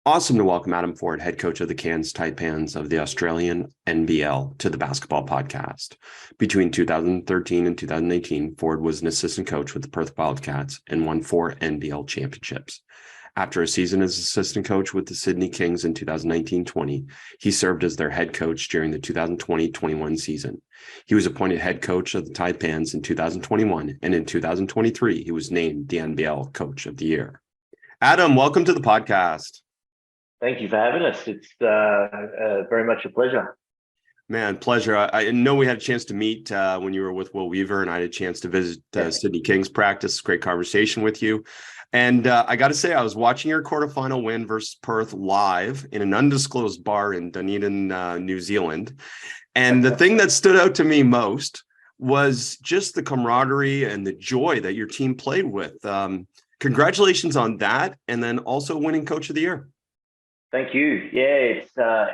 Awesome to welcome Adam Forde, head coach of the Cairns Taipans of the Australian NBL, to the Basketball Podcast. Between 2013 and 2018, Forde was an assistant coach with the Perth Wildcats and won 4 NBL championships. After a season as assistant coach with the Sydney Kings in 2019-20, he served as their head coach during the 2020-21 season. He was appointed head coach of the Taipans in 2021, and in 2023, he was named the NBL Coach of the Year. Adam, welcome to the podcast. Thank you for having us. It's very much a pleasure. Man, pleasure. I know we had a chance to meet when you were with Will Weaver, and I had a chance to visit Sydney Kings practice. Great conversation with you. And I got to say, I was watching your quarterfinal win versus Perth live in an undisclosed bar in Dunedin, New Zealand. And the thing that stood out to me most was just the camaraderie and the joy that your team played with. Congratulations on that. And then also winning Coach of the Year. Thank you. Yeah,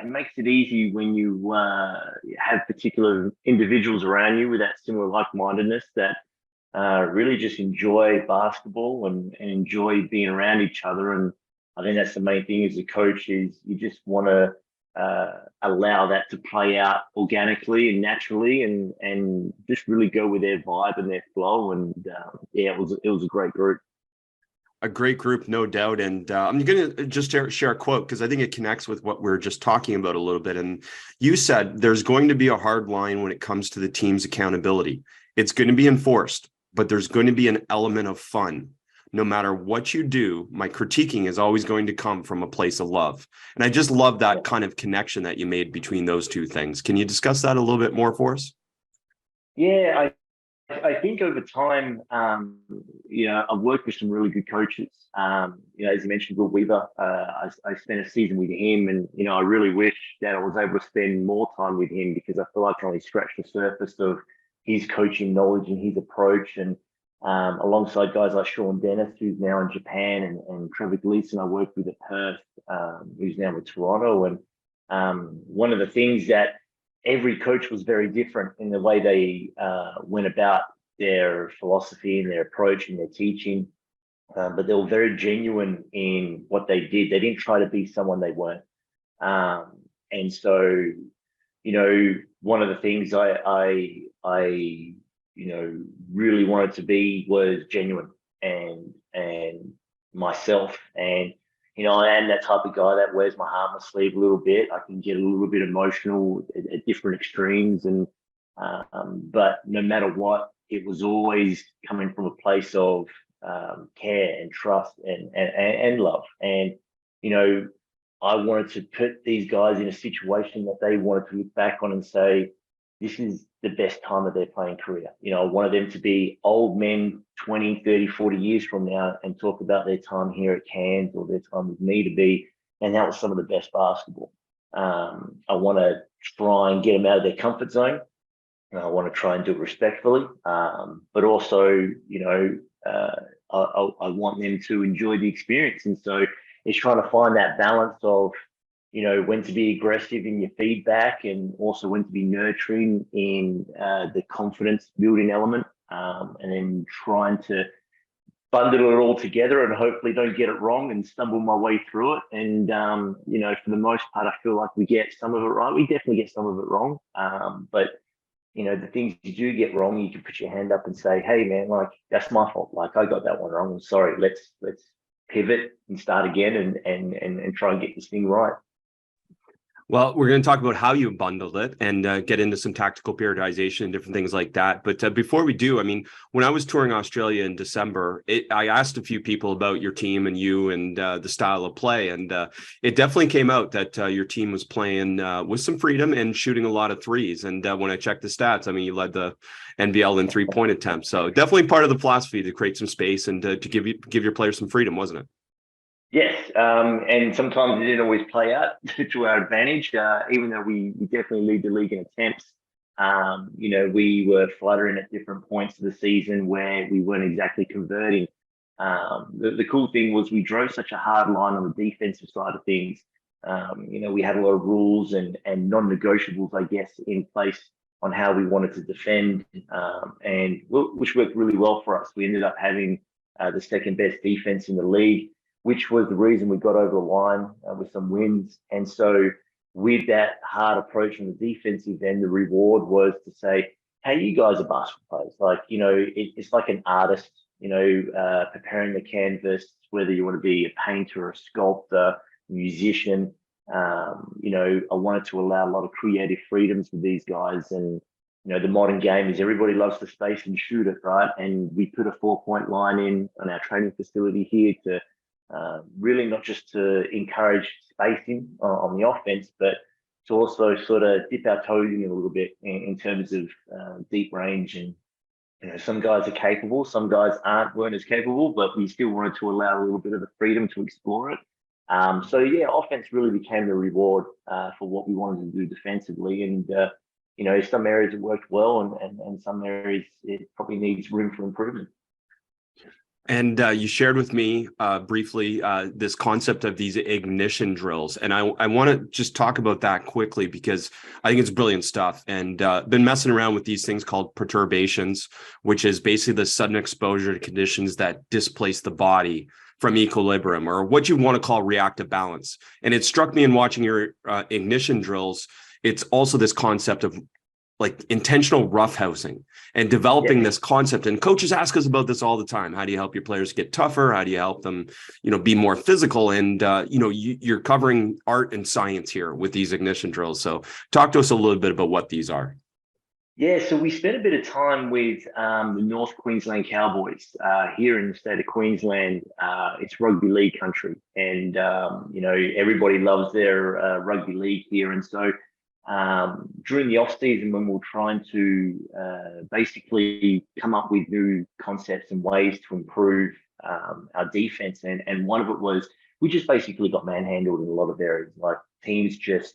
it makes it easy when you have particular individuals around you with that similar like-mindedness that really just enjoy basketball and enjoy being around each other. And I think that's the main thing as a coach is you just want to allow that to play out organically and naturally and just really go with their vibe and their flow. And it was a great group. A great group, no doubt. And I'm going to just share a quote because I think it connects with what we're just talking about a little bit. And you said there's going to be a hard line when it comes to the team's accountability. It's going to be enforced, but there's going to be an element of fun. No matter what you do, my critiquing is always going to come from a place of love. And I just love that kind of connection that you made between those two things. Can you discuss that a little bit more for us? Yeah, I think over time, I've worked with some really good coaches. As you mentioned, Will Weaver, I spent a season with him, and I really wish that I was able to spend more time with him because I feel like I only scratched the surface of his coaching knowledge and his approach. And alongside guys like Sean Dennis, who's now in Japan, and Trevor Gleason, I worked with at Perth, who's now with Toronto. And one of the things that every coach was very different in the way they went about their philosophy and their approach and their teaching, but they were very genuine in what they did. They didn't try to be someone they weren't. And so, one of the things I really wanted to be was genuine and myself. And I am that type of guy that wears my heart on my sleeve a little bit. I can get a little bit emotional at different extremes, but no matter what, it was always coming from a place of care and trust and love. And I wanted to put these guys in a situation that they wanted to look back on and say, this is the best time of their playing career. I wanted them to be old men 20, 30, 40 years from now and talk about their time here at Cairns or their time with me to be, and that was some of the best basketball. I want to try and get them out of their comfort zone. I want to try and do it respectfully, but also, I want them to enjoy the experience. And so it's trying to find that balance of, when to be aggressive in your feedback and also when to be nurturing in the confidence building element, and then trying to bundle it all together and hopefully don't get it wrong and stumble my way through it. And, for the most part, I feel like we get some of it right. We definitely get some of it wrong. But the things you do get wrong, you can put your hand up and say, hey man, like that's my fault. Like I got that one wrong. I'm sorry. Let's pivot and start again and try and get this thing right. Well, we're going to talk about how you bundled it and get into some tactical periodization and different things like that. But before we do, when I was touring Australia in December, I asked a few people about your team and you and the style of play. And it definitely came out that your team was playing with some freedom and shooting a lot of threes. And when I checked the stats, you led the NBL in 3-point attempts. So definitely part of the philosophy to create some space and to give your players some freedom, wasn't it? Yes, and sometimes it didn't always play out to our advantage, even though we definitely lead the league in attempts. We were fluttering at different points of the season where we weren't exactly converting. The cool thing was we drove such a hard line on the defensive side of things. We had a lot of rules and non-negotiables, I guess, in place on how we wanted to defend, which worked really well for us. We ended up having the second best defense in the league. which was the reason we got over the line with some wins. And so with that hard approach on the defensive end, the reward was to say, hey, you guys are basketball players. Like, it's like an artist, preparing the canvas, whether you want to be a painter, a sculptor, musician. I wanted to allow a lot of creative freedoms with these guys. And, the modern game is everybody loves to space and shoot it, right? And we put a 4-point line in on our training facility here to really not just to encourage spacing on the offense, but to also sort of dip our toes in a little bit in terms of deep range. And some guys are capable, some guys weren't as capable, but we still wanted to allow a little bit of the freedom to explore it. So yeah, offense really became the reward for what we wanted to do defensively. And some areas it worked well, and some areas it probably needs room for improvement. And you shared with me briefly this concept of these ignition drills. And I want to just talk about that quickly because I think it's brilliant stuff. And been messing around with these things called perturbations, which is basically the sudden exposure to conditions that displace the body from equilibrium, or what you want to call reactive balance. And it struck me in watching your ignition drills, it's also this concept of like intentional roughhousing and developing this concept. And coaches ask us about this all the time. How do you help your players get tougher? How do you help them, be more physical? And, you're covering art and science here with these ignition drills. So talk to us a little bit about what these are. Yeah, so we spent a bit of time with the North Queensland Cowboys here in the state of Queensland. It's rugby league country, and everybody loves their rugby league here. And so during the off season, when we were trying to basically come up with new concepts and ways to improve our defense, and one of it was we just basically got manhandled in a lot of areas. Like teams just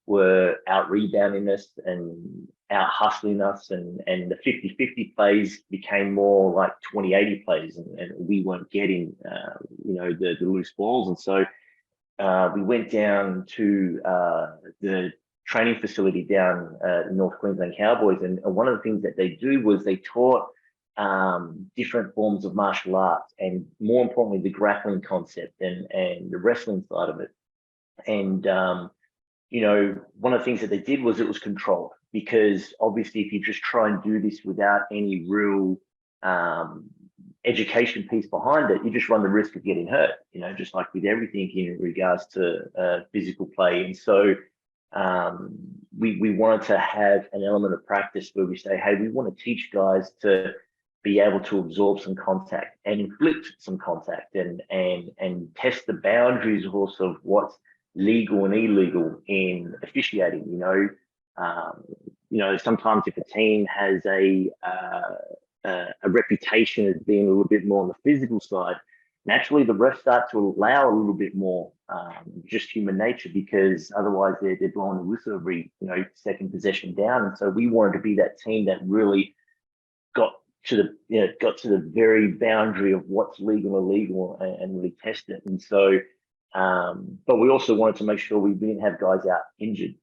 were out rebounding us and out hustling us, and the 50-50 plays became more like 20-80 plays, and we weren't getting the loose balls. And so we went down to the training facility down North Queensland Cowboys, and one of the things that they do was they taught different forms of martial arts, and more importantly the grappling concept and the wrestling side of it. And one of the things that they did was it was controlled, because obviously if you just try and do this without any real education piece behind it, you just run the risk of getting hurt, just like with everything in regards to physical play. And so we wanted to have an element of practice where we say, hey, we want to teach guys to be able to absorb some contact and inflict some contact and test the boundaries also of what's legal and illegal in officiating. Sometimes if a team has a reputation as being a little bit more on the physical side, naturally the refs start to allow a little bit more, just human nature, because otherwise they're blowing the whistle every second possession down. And so we wanted to be that team that really got to the very boundary of what's legal and illegal, and really test it. And so but we also wanted to make sure we didn't have guys out injured.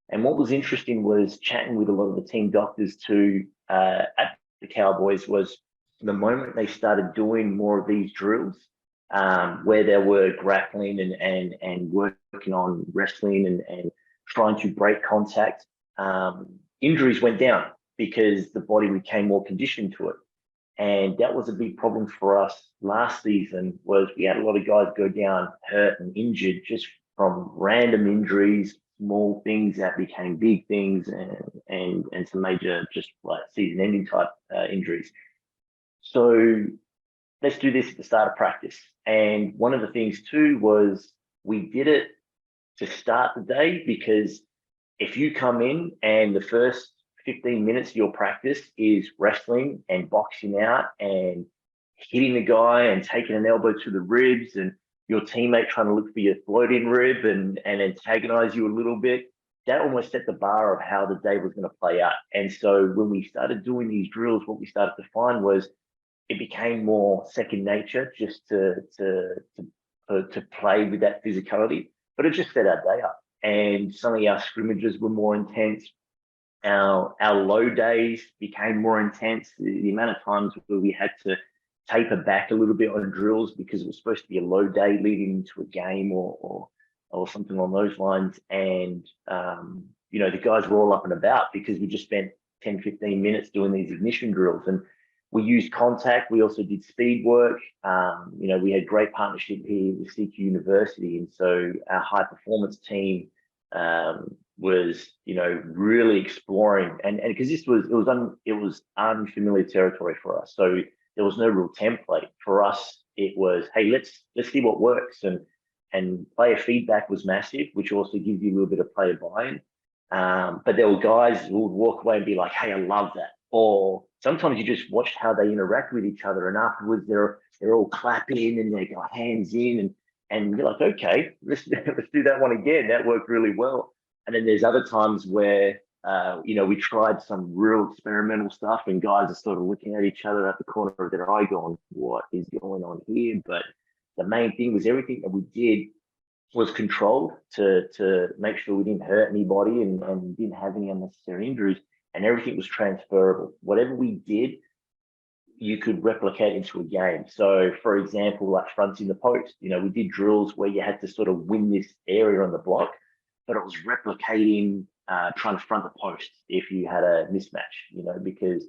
And what was interesting was chatting with a lot of the team doctors too at the Cowboys, was the moment they started doing more of these drills, where they were grappling and working on wrestling and trying to break contact, injuries went down because the body became more conditioned to it. And that was a big problem for us last season, was we had a lot of guys go down hurt and injured just from random injuries, small things that became big things, and some major just like season-ending type injuries. So let's do this at the start of practice. And one of the things too was we did it to start the day, because if you come in and the first 15 minutes of your practice is wrestling and boxing out and hitting the guy and taking an elbow to the ribs, and your teammate trying to look for your floating rib and antagonize you a little bit, that almost set the bar of how the day was going to play out. And so when we started doing these drills, what we started to find was it became more second nature just to play with that physicality, but it just set our day up. And suddenly our scrimmages were more intense. Our low days became more intense. The amount of times where we had to taper back a little bit on drills because it was supposed to be a low day leading into a game or something along those lines. And, the guys were all up and about because we just spent 10, 15 minutes doing these ignition drills. And we used contact. We also did speed work. We had great partnership here with CQ University. And so our high performance team was, really exploring. And because it was unfamiliar territory for us. So there was no real template. For us, it was, hey, let's see what works. And player feedback was massive, which also gives you a little bit of player buy-in. But there were guys who would walk away and be like, hey, I love that. Or sometimes you just watched how they interact with each other, and afterwards they're all clapping and they got hands in, and you're like, okay, let's do that one again. That worked really well. And then there's other times where we tried some real experimental stuff, and guys are sort of looking at each other at the corner of their eye, going, "What is going on here?" But the main thing was everything that we did was controlled to make sure we didn't hurt anybody and didn't have any unnecessary injuries, and everything was transferable. Whatever we did, you could replicate into a game. So, for example, like fronts in the post, we did drills where you had to sort of win this area on the block, but it was replicating trying to front the post if you had a mismatch, because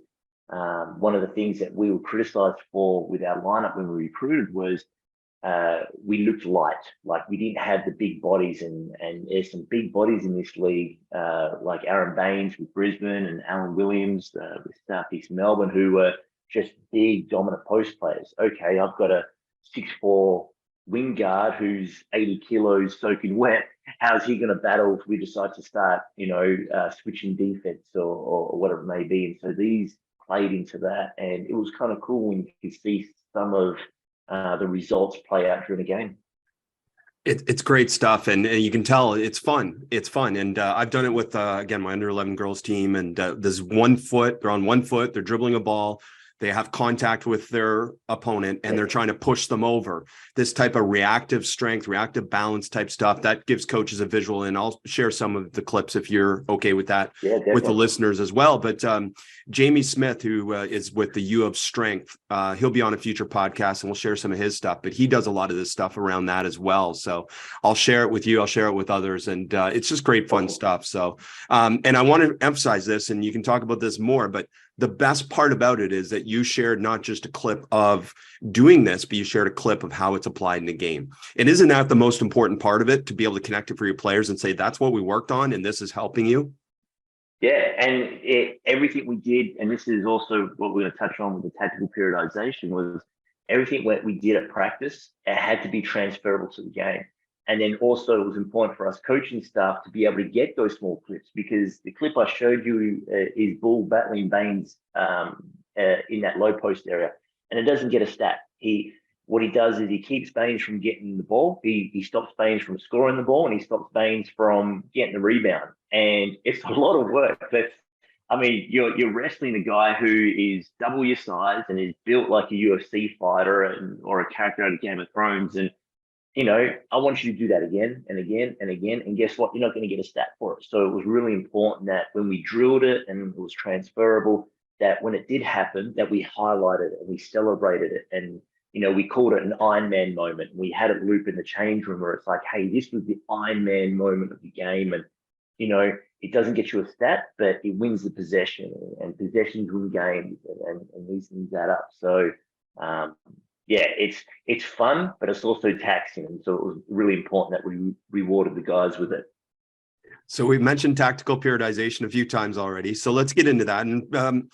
one of the things that we were criticized for with our lineup when we recruited was we looked light, like we didn't have the big bodies, and there's some big bodies in this league, like Aaron Baines with Brisbane and Alan Williams with Southeast Melbourne, who were just big dominant post players. Okay, I've got a 6'4" wing guard who's 80 kilos soaking wet. How's he going to battle if we decide to start, switching defense or whatever it may be? And so these played into that, and it was kind of cool when you could see some of the results play out during the game. It's great stuff, and you can tell it's fun. It's fun, and I've done it with again my under 11 girls team, and there's 1 foot. They're on 1 foot. They're dribbling a ball. They have contact with their opponent, and they're trying to push them over. This type of reactive strength, reactive balance type stuff that gives coaches a visual. And I'll share some of the clips if you're okay with that with the listeners as well. But Jamie Smith, who is with the U of Strength, he'll be on a future podcast, and we'll share some of his stuff. But he does a lot of this stuff around that as well. So I'll share it with you. I'll share it with others, and it's just great fun stuff. So and I want to emphasize this, and you can talk about this more, but the best part about it is that you shared not just a clip of doing this, but you shared a clip of how it's applied in the game. And isn't that the most important part of it, to be able to connect it for your players and say, that's what we worked on, and this is helping you? Yeah, and everything we did, and this is also what we're going to touch on with the tactical periodization, was everything that we did at practice, it had to be transferable to the game. And then also it was important for us coaching staff to be able to get those small clips, because the clip I showed you is Bull battling Baines in that low post area, and it doesn't get a stat. What he does is he keeps Baines from getting the ball. He stops Baines from scoring the ball, and he stops Baines from getting the rebound. And it's a lot of work. But I mean, you're wrestling a guy who is double your size and is built like a UFC fighter or a character out of Game of Thrones. And I want you to do that again and again and again. And guess what? You're not going to get a stat for it. So it was really important that when we drilled it and it was transferable, that when it did happen, that we highlighted it and we celebrated it. And, we called it an Iron Man moment. We had it loop in the change room where it's like, hey, this was the Iron Man moment of the game. And, it doesn't get you a stat, but it wins the possession, and possessions win games, and these things add up. So, yeah, it's fun, but it's also taxing. And so it was really important that we rewarded the guys with it. So we've mentioned tactical periodization a few times already. So let's get into that. And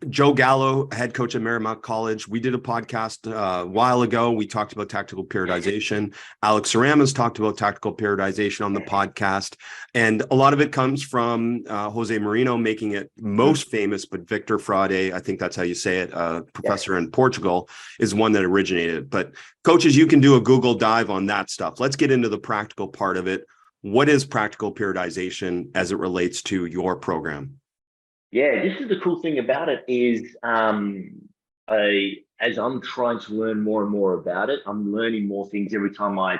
Joe Gallo, head coach at Marymount College, we did a podcast a while ago. We talked about tactical periodization. Alex Sarama's talked about tactical periodization on the podcast. And a lot of it comes from Jose Marino making it most famous, but Victor Frade, I think that's how you say it, professor in Portugal, is one that originated. But coaches, you can do a Google dive on that stuff. Let's get into the practical part of it. What is practical periodization as it relates to your program? Yeah, this is the cool thing about it is as I'm trying to learn more and more about it, I'm learning more things every time I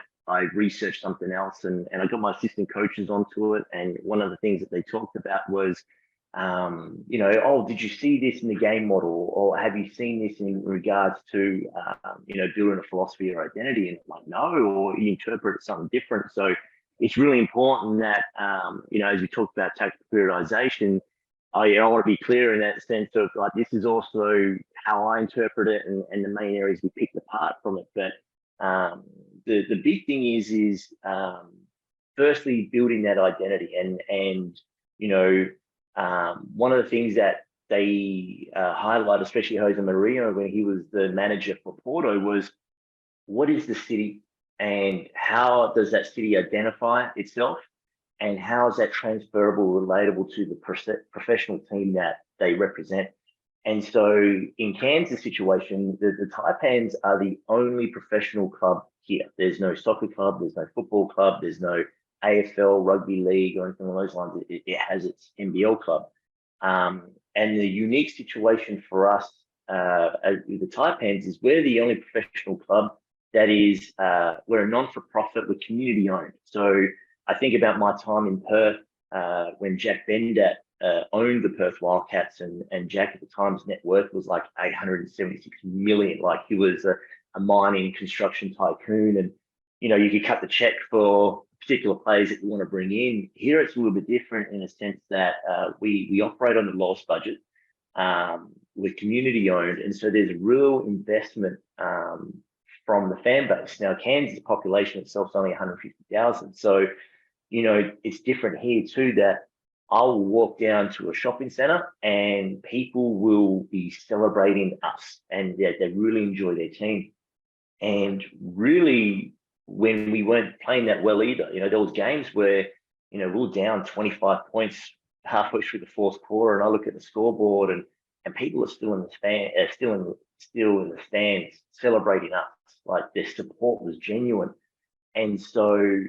research something else. And I got my assistant coaches onto it. And one of the things that they talked about was oh, did you see this in the game model, or have you seen this in regards to, building a philosophy or identity? And it's like, no, or you interpret it something different. So it's really important that, as we talked about tactical periodization, I want to be clear in that sense of like, this is also how I interpret it and the main areas we picked apart from it. But the big thing is firstly, building that identity and one of the things that they highlight, especially Jose Mourinho, when he was the manager for Porto, was what is the city and how does that city identify itself, and how is that transferable, relatable to the professional team that they represent. And so in Cairns' situation, the Taipans are the only professional club here. There's no soccer club, there's no football club, there's no AFL, rugby league, or anything along those lines. It has its NBL club. And the unique situation for us with the Taipans is we're the only professional club that is, we're a non-for-profit, we're community owned. So I think about my time in Perth when Jack Bendat owned the Perth Wildcats, and Jack at the time's net worth was like 876 million. Like he was a mining construction tycoon, and you could cut the check for particular players that we want to bring in. Here it's a little bit different in a sense that we operate on the lowest budget, we're community owned, and so there's real investment from the fan base. Now Cairns' population itself is only 150,000, so it's different here too, that I'll walk down to a shopping center and people will be celebrating us, and they really enjoy their team. And really, when we weren't playing that well either, there was games where, we were down 25 points halfway through the fourth quarter, and I look at the scoreboard and people are still in the stands celebrating us. Like their support was genuine. And so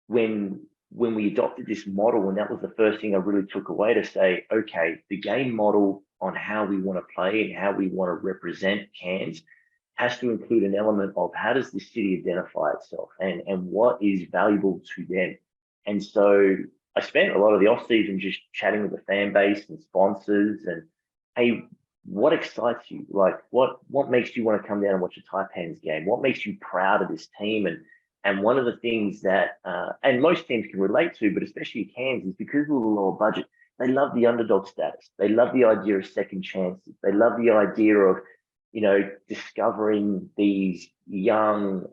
when we adopted this model, and that was the first thing I really took away, to say, okay, the game model on how we want to play and how we want to represent Cairns has to include an element of how does the city identify itself and what is valuable to them. And so I spent a lot of the off season just chatting with the fan base and sponsors, and hey, what excites you? Like what makes you want to come down and watch a Taipans game? What makes you proud of this team? And one of the things that, and most teams can relate to, but especially Cairns, is because we're a lower budget, they love the underdog status. They love the idea of second chances. They love the idea of, discovering these young,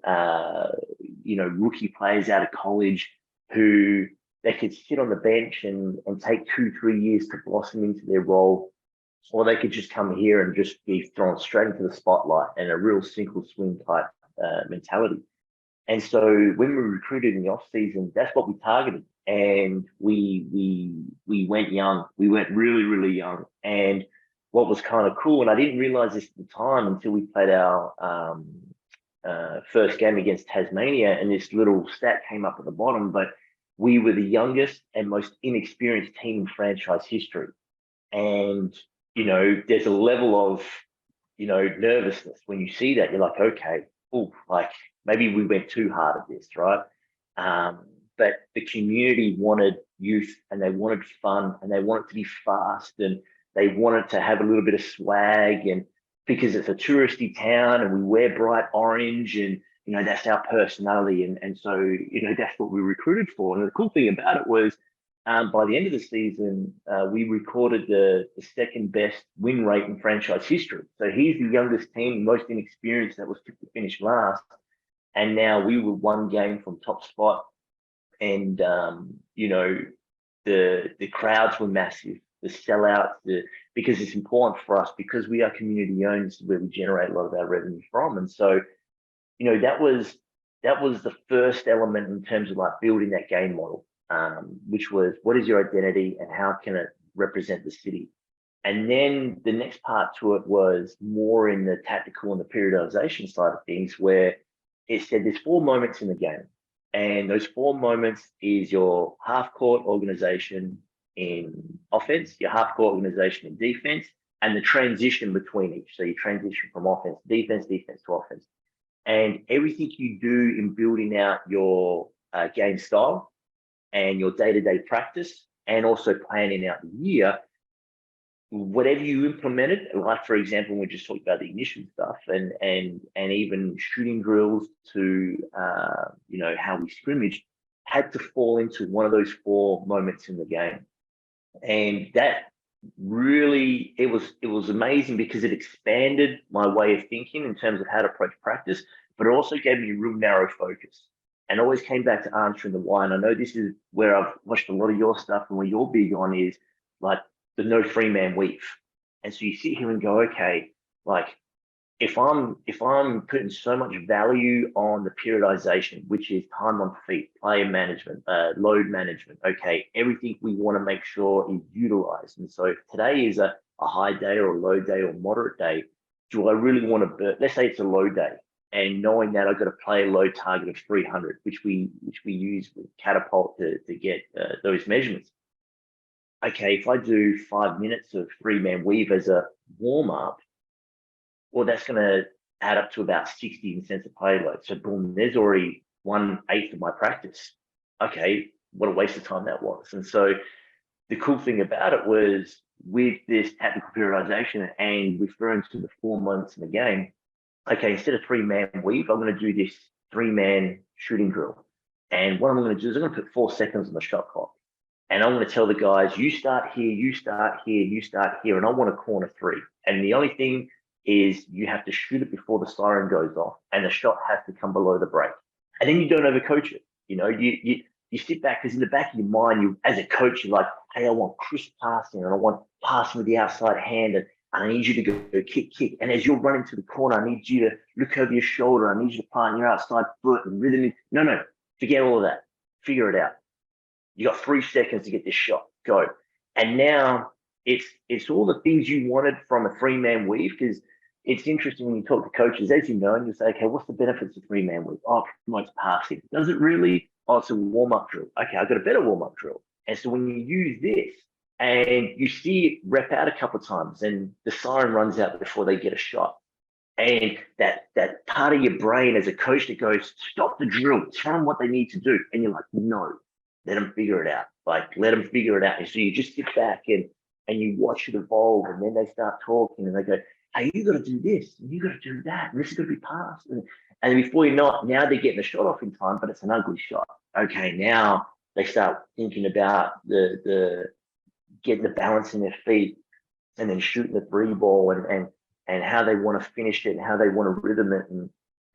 rookie players out of college who they could sit on the bench and take 2-3 years to blossom into their role, or they could just come here and just be thrown straight into the spotlight and a real single swing type mentality. And so when we recruited in the off season, that's what we targeted, and we went young. We went really, really young. And what was kind of cool, and I didn't realize this at the time until we played our first game against Tasmania, and this little stat came up at the bottom, but we were the youngest and most inexperienced team in franchise history. And, there's a level of, nervousness when you see that. You're like, okay, like maybe we went too hard at this, right? But the community wanted youth, and they wanted fun, and they wanted to be fast, and they wanted to have a little bit of swag, and because it's a touristy town and we wear bright orange, and that's our personality, and so that's what we recruited for. And the cool thing about it was, by the end of the season, we recorded the second best win rate in franchise history. So he's the youngest team, most inexperienced, that was picked to finish last, and now we were one game from top spot. And the crowds were massive, the sellouts, because it's important for us, because we are community owned. This is where we generate a lot of our revenue from. And so, that was the first element in terms of like building that game model, which was, what is your identity and how can it represent the city? And then the next part to it was more in the tactical and the periodization side of things, where it said there's 4 moments in the game. And those 4 moments is your half-court organization in offense, your half-court organization in defense, and the transition between each. So you transition from offense to defense, defense to offense. And everything you do in building out your game style and your day-to-day practice and also planning out the year, whatever you implemented, like for example, we just talked about the ignition stuff and even shooting drills to how we scrimmage, had to fall into one of those 4 moments in the game. And that really, it was amazing because it expanded my way of thinking in terms of how to approach practice, but it also gave me a real narrow focus. And always came back to answering the why. And I know this is where I've watched a lot of your stuff, and where you're big on is like the no free man weave. And so you sit here and go, okay, like if I'm putting so much value on the periodization, which is time on feet, player management, load management, okay, everything we want to make sure is utilized. And so if today is a high day or a low day or moderate day, do I really want to let's say it's a low day, and knowing that I've got to play a low target of 300, which we use with Catapult to get those measurements. Okay, if I do 5 minutes of 3-man weave as a warm up, well, that's going to add up to about 60 in sense of play load. So boom, there's already 1/8 of my practice. Okay, what a waste of time that was. And so the cool thing about it was, with this tactical periodization and referring to the 4 months in the game, okay, instead of 3-man weave, I'm going to do this 3-man shooting drill. And what I'm going to do is I'm going to put 4 seconds on the shot clock. And I'm going to tell the guys, you start here, you start here, you start here, and I want a corner 3. And the only thing is you have to shoot it before the siren goes off, and the shot has to come below the break. And then you don't overcoach it. You sit back, because in the back of your mind, you as a coach, you're like, hey, I want crisp passing, and I want passing with the outside hand, and I need you to go kick. And as you're running to the corner, I need you to look over your shoulder. I need you to plant your outside foot and rhythm. No, forget all of that. Figure it out. You got 3 seconds to get this shot. Go. And now it's all the things you wanted from a 3-man weave, because it's interesting when you talk to coaches, as you know, and you say, okay, what's the benefits of 3-man weave? Oh, it promotes passing. Does it really? Oh, it's a warm-up drill. Okay, I've got a better warm-up drill. And so when you use this and you see it rep out a couple of times and the siren runs out before they get a shot, and that part of your brain as a coach that goes, stop the drill, tell them what they need to do. And you're like, no, let them figure it out. Like, let them figure it out. And so you just sit back and you watch it evolve, and then they start talking and they go, hey, you got to do this, and you got to do that, and this is going to be passed. And before you know it, now they're getting the shot off in time, but it's an ugly shot. Okay, now they start thinking about the getting the balance in their feet, and then shooting the 3 ball and how they want to finish it and how they want to rhythm it.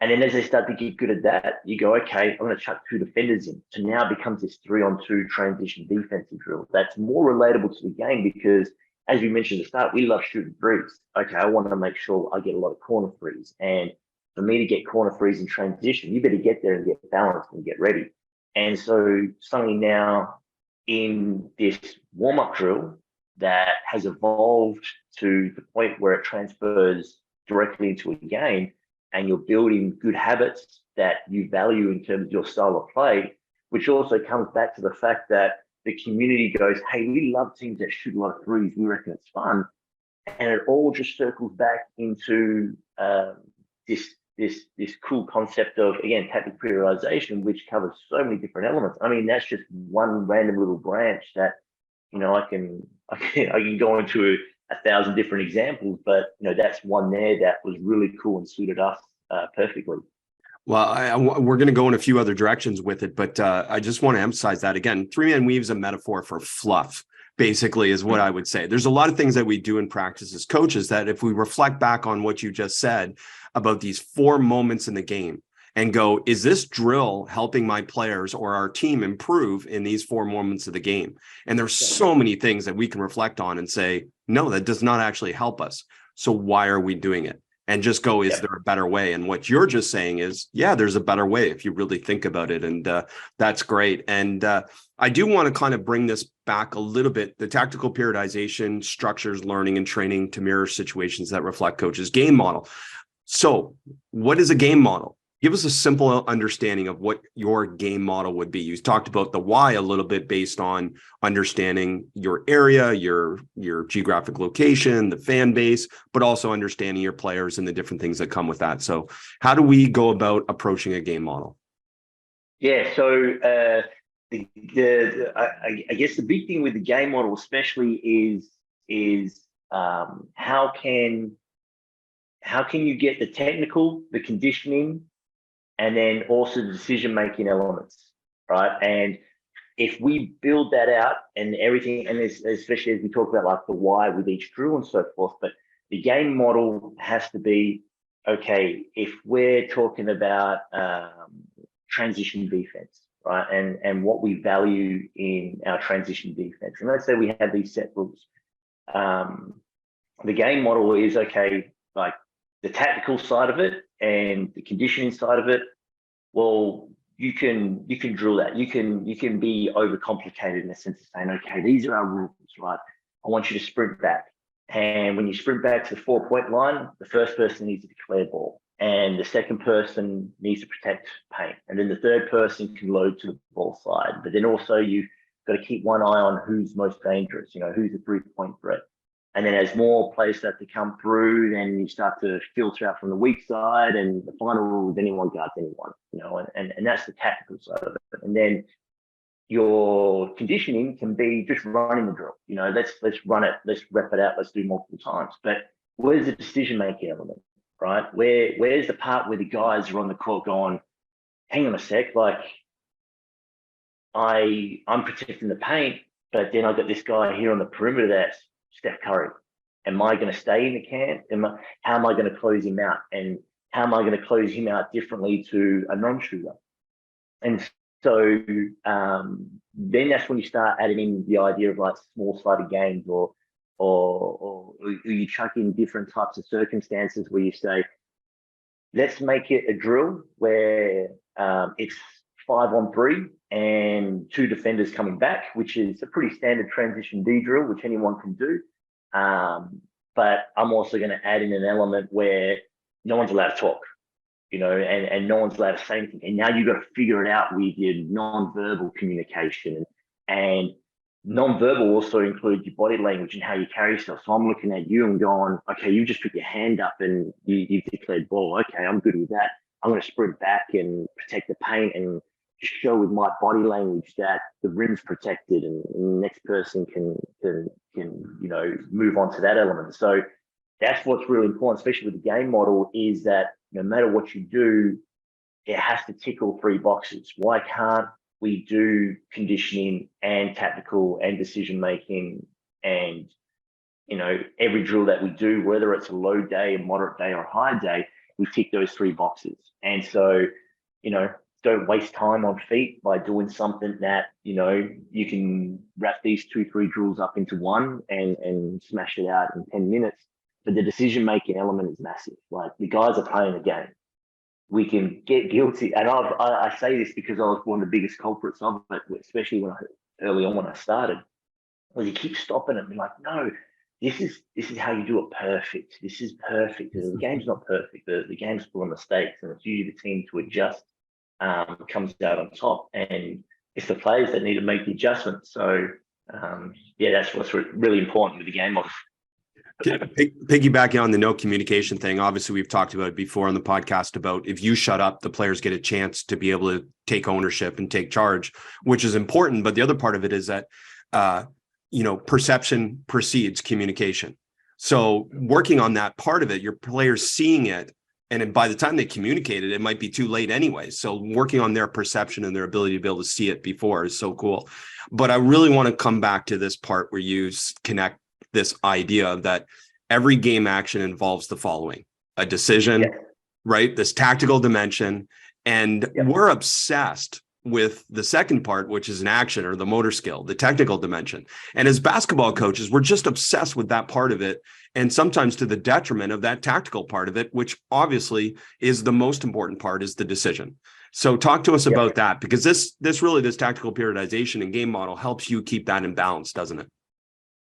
And then as they start to get good at that, you go, okay, I'm going to chuck 2 defenders in. So now it becomes this 3-on-2 transition defensive drill. That's more relatable to the game because, as we mentioned at the start, we love shooting threes. Okay, I want to make sure I get a lot of corner threes. And for me to get corner threes in transition, you better get there and get balanced and get ready. And so suddenly now in this warm-up drill that has evolved to the point where it transfers directly into a game, and you're building good habits that you value in terms of your style of play, which also comes back to the fact that the community goes, hey, we love teams that shoot a lot of threes. We reckon it's fun. And it all just circles back into this cool concept of, again, tactical periodization, which covers so many different elements. I mean, that's just one random little branch that, I can go into 1,000 different examples, but that's one there that was really cool and suited us perfectly. Well, we're going to go in a few other directions with it, but I just want to emphasize that again. 3-man weave is a metaphor for fluff, basically, is what I would say. There's a lot of things that we do in practice as coaches that, if we reflect back on what you just said about these 4 moments in the game and go, is this drill helping my players or our team improve in these 4 moments of the game? And there's so many things that we can reflect on and say, no, that does not actually help us. So why are we doing it? And just go, is there a better way? And what you're just saying is, yeah, there's a better way if you really think about it. And that's great. And I do want to kind of bring this back a little bit. The tactical periodization structures learning and training to mirror situations that reflect coaches' game model. So what is a game model? Give us a simple understanding of what your game model would be. You talked about the why a little bit based on understanding your area, your geographic location, the fan base, but also understanding your players and the different things that come with that. So how do we go about approaching a game model? Yeah, so I guess the big thing with the game model, especially, is how can you get the technical, the conditioning, and then also the decision-making elements, right? And if we build that out and everything, and especially as we talk about like the why with each drill and so forth, but the game model has to be, okay, if we're talking about transition defense, right? And what we value in our transition defense. And let's say we have these set rules. The game model is, okay, like the tactical side of it and the conditioning side of it. Well, you can drill that. You can be overcomplicated in the sense of saying, okay, these are our rules, right? I want you to sprint back. And when you sprint back to the 4-point line, the first person needs to declare ball, and the second person needs to protect paint, and then the third person can load to the ball side. But then also you've got to keep one eye on who's most dangerous, who's a 3-point threat. And then as more players start to come through, then you start to filter out from the weak side, and the final rule is anyone guards anyone, and that's the tactical side of it. And then your conditioning can be just running the drill. Let's run it, let's rep it out, let's do multiple times. But where's the decision-making element, right? Where's the part where the guys are on the court going, hang on a sec, like I'm protecting the paint, but then I've got this guy here on the perimeter that's Steph Curry. Am I going to stay in the camp? How am I going to close him out? And how am I going to close him out differently to a non-shooter? And so then that's when you start adding in the idea of like small-sided games, or you chuck in different types of circumstances where you say, let's make it a drill where it's 5-on-3 and 2 defenders coming back, which is a pretty standard transition D drill, which anyone can do. But I'm also going to add in an element where no one's allowed to talk, and no one's allowed to say anything. And now you've got to figure it out with your non-verbal communication. And non-verbal also includes your body language and how you carry yourself. So I'm looking at you and going, okay, you just put your hand up and you've declared ball. Okay, I'm good with that. I'm going to sprint back and protect the paint and show with my body language that the rim's protected, and the next person can move on to that element. So that's what's really important, especially with the game model, is that no matter what you do, it has to tick all 3 boxes. Why can't we do conditioning and tactical and decision making, and every drill that we do, whether it's a low day, a moderate day, or a high day, we tick those 3 boxes. And so don't waste time on feet by doing something that you can wrap these 2-3 drills up into one and smash it out in 10 minutes. But the decision making element is massive. Like, the guys are playing the game. We can get guilty, and I say this because I was one of the biggest culprits of it, especially early on when I started. Well, you keep stopping it and be like, no, this is how you do it perfect. This is perfect. The game's not perfect. The game's full of mistakes, and it's usually the team to adjust comes out on top, and it's the players that need to make the adjustments. So that's what's really important with the game model. Piggybacking on the no communication thing, obviously we've talked about it before on the podcast about if you shut up, the players get a chance to be able to take ownership and take charge, which is important. But the other part of it is that perception precedes communication. So working on that part of it, your players seeing it, and by the time they communicate it, it might be too late anyway. So working on their perception and their ability to be able to see it before is so cool. But I really want to come back to this part where you connect this idea that every game action involves the following: a decision, right? This tactical dimension. And we're obsessed with the second part, which is an action or the motor skill, the technical dimension. And as basketball coaches, we're just obsessed with that part of it. And sometimes to the detriment of that tactical part of it, which obviously is the most important part, is the decision. So talk to us about that, because this tactical periodization and game model helps you keep that in balance, doesn't it?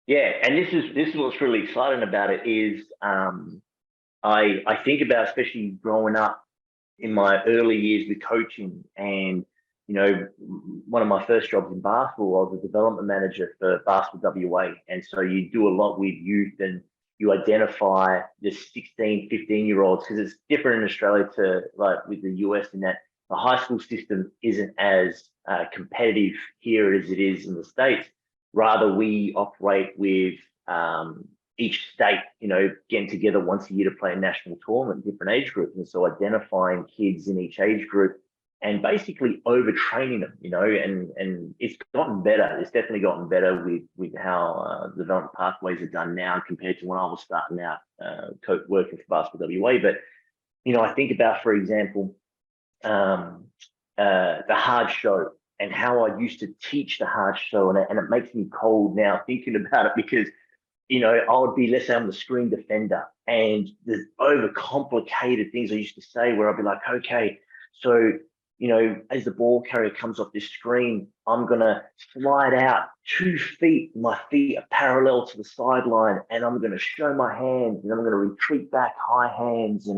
Yeah, and this is what's really exciting about it is I think about, especially growing up in my early years with coaching, and one of my first jobs in basketball, I was a development manager for Basketball WA, and so you do a lot with youth, and you identify the 16, 15-year-olds, because it's different in Australia to like with the US, in that the high school system isn't as competitive here as it is in the States. Rather, we operate with each state, getting together once a year to play a national tournament, different age groups. And so identifying kids in each age group and basically overtraining them, and it's gotten better. It's definitely gotten better with how the development pathways are done now compared to when I was starting out working for Basketball WA. But, I think about, for example, the hard show and how I used to teach the hard show. And it makes me cold now thinking about it because, I would be, let's say I'm the screen defender and there's overcomplicated things I used to say where I'd be like, okay, so, as the ball carrier comes off this screen, I'm going to slide out 2 feet. My feet are parallel to the sideline and I'm going to show my hands and I'm going to retreat back high hands